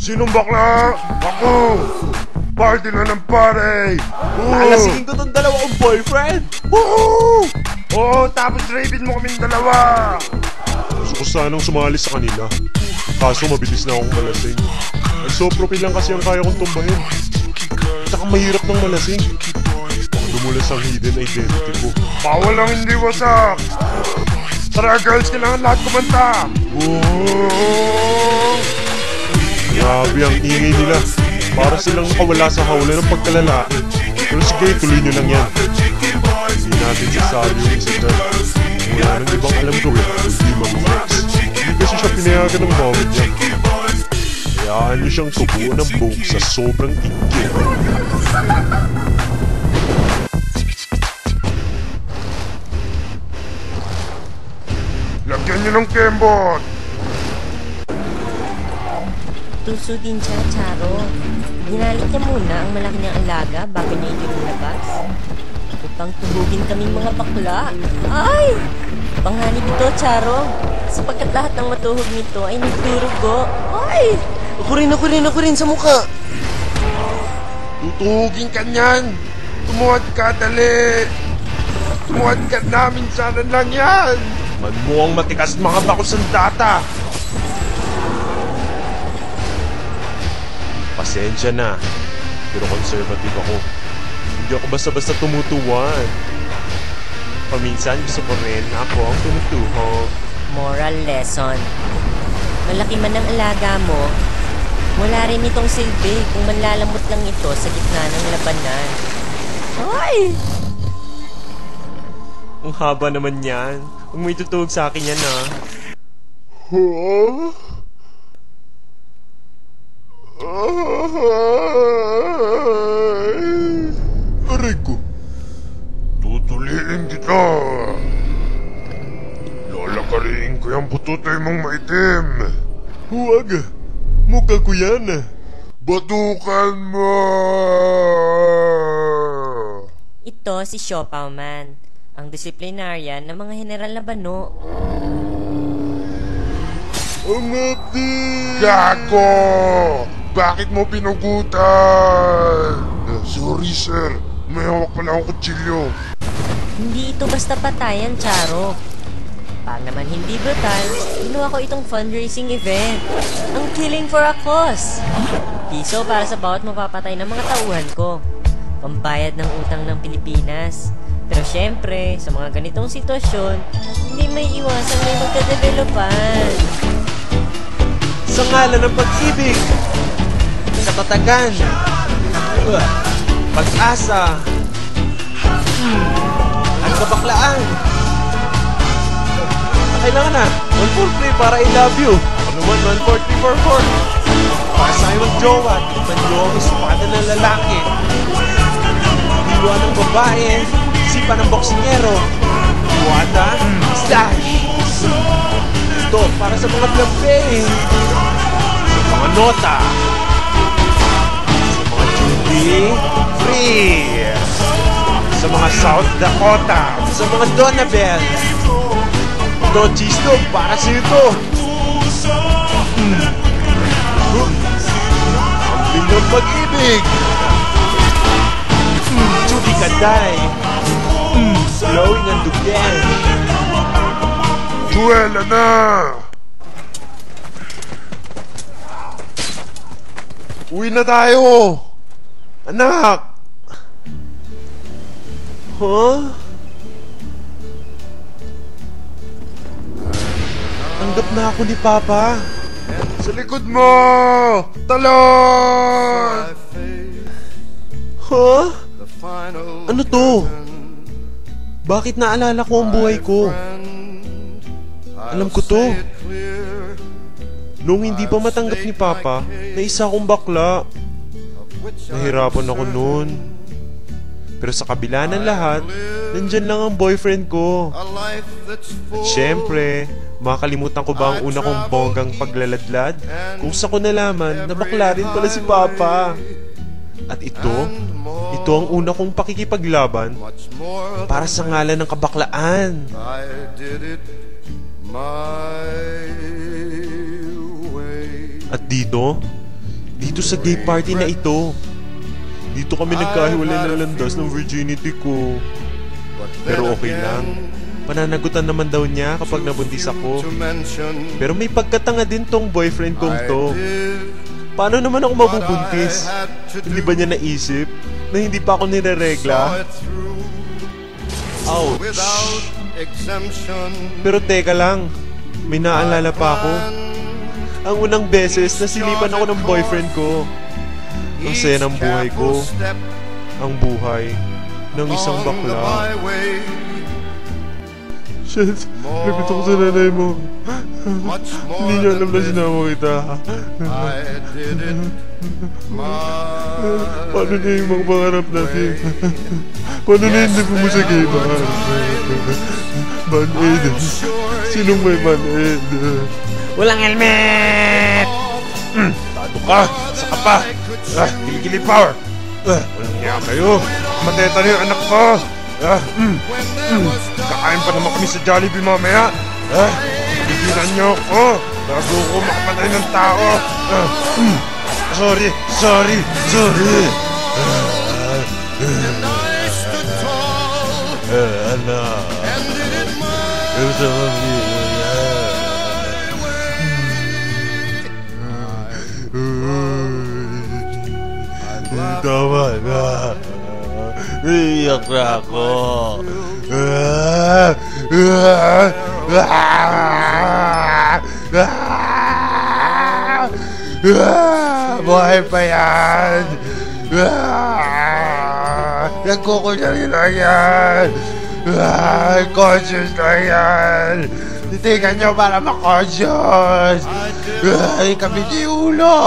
Sinong bakla? Ako! Party na ng pare! Lalasingin ko tong dalawang boyfriend! Woohoo! Oo, tapos rapin mo kaming dalawa! Gusto ko sanang sumali sa kanila. Kaso mabilis na akong malasing. Nagsopropi lang kasi ang kaya kong tumbahin. Tsaka mahirap ng malasing. Baka dumulas ang hidden identity ko. Bawal ang hindi wasak! Tara girls, kailangan lahat kumanta! Woohoo! Grabe ang ingay nila. Para silang nakawala sa hawla ng pagkalalaki. Pero sige, tuloy nyo lang yan. Hindi natin sasali yung isa dyan. Wala nang ibang alam gawin, hindi mag-flex. Hindi kasi siya pinayagan ng mami niya. Hayaan nyo siyang tubuan ng buhok sa sobrang inggit. Lagyan nyo ng kembot! Tuso din siya, Charo. Ginalik niya muna ang malaki niyang alaga bago niya ito lumabas. Upang tubugin kaming mga bakla. Ay! Panganib ito, Charo. Sapagkat lahat ng matuhog nito ay nagdurugo. Ay! Ako rin sa mukha. Tutugin ka niyan! Tumuhad ka, dali! Tumuhad ka namin sana lang yan! Man mo ang matikas mga bakos ng data. Pasensya na, pero conservative ako. Hindi ako basta-basta tumutuwan. Paminsan gusto ko rin ako ang tumutuhog. Moral lesson. Malaki man ang alaga mo, wala rin itong silbi kung manlalamot lang ito sa gitna ng labanan. Ay! Ang haba naman yan. Huwag mo itutuhog sa akin yan, ha? Huh? Aray ko. Tutuliin kita! Lalakarin ko yung bututoy mong maitim! Huwag. Mukha ko yan. Batukan mo! Ito si Siopaw Man, ang disiplinaryan ng mga general na bano. Ang abdi! Gago! Bakit mo pinugutan? Sorry sir, may hawak pala akong kutsilyo. Hindi ito basta patayan, Charo. Para naman hindi brutal, ginawa ko itong fundraising event. Ang killing for a cause. Piso para sa bawat mapapatay ng mga tauhan ko. Pambayad ng utang ng Pilipinas. Pero syempre, sa mga ganitong sitwasyon, hindi may iwasan may magkadevelopan. Sa ngalan ng pag-ibig, katatagan, pag-asa, at kabaklaan. Kailangan na, 143 para I love you. Ano man, 14344. Para sa akin mag-jowa, manyo ang espada ng lalaki. Diwa ng babae, sipa ng boksingero. Diwata, slash. Ito, para sa mga blampe. Sa mga nota. Sa mga duty free. Sa mga South Dakota. Sa mga Donabel. Ito, cheese dog, para sa ito. Ang bindong pag-ibig. Chubi Kaday. Blowing ang dugyan. Duela na! Uwi na tayo! Anak! Huh? Tanggap na ako ni Papa. Sa likod mo! Talon! Huh? Ano to? Bakit naalala ko ang buhay ko? Alam ko to. Nung hindi pa matanggap ni Papa na isa akong bakla, nahirapan ako noon. Pero sa kabila ng lahat, nandyan lang ang boyfriend ko. At syempre, makakalimutan ko ba ang una kong bonggang paglaladlad kung sa ko nalaman na bakla rin pala si Papa. At ito ang una kong pakikipaglaban para sa ngalan ng kabaklaan. At dito, Dito sa gay party na ito. Dito kami nagkahiwalay ng landas ng virginity ko. Pero okay lang. Pananagutan naman daw niya kapag nabuntis ako. Pero may pagkatanga din tong boyfriend kong to. Paano naman ako mabubuntis? Hindi ba niya naisip na hindi pa ako nireregla? Ouch! Pero teka lang, may naalala pa ako. Ang unang beses na sinipan ako ng boyfriend ko. Ang saya ng buhay ko. Ang buhay ng isang bakla. Shit, lapit ako sa nanay mo. Hindi niya alam na sinama kita. Paano na yung mga pangarap natin? Paano na hindi mo sa gay bar? Band-aid. Sinong may band-aid? Walang helmet! Tato ka! Saka pa! Kilikili power! Walang niya kayo! Mateta na yung anak ko! Kakain pa naman kami sa Jollibee mamaya! Bigilan niyo ako! Bago ko makapatay ng tao! Sorry! Anak! Ito sa pamilya! Tama na! Iyak na ako! Buhay pa yan! Nagkukunyari lang yan! Conscious lang yan! Titigan nyo para ma-conscious! Kami di ulo!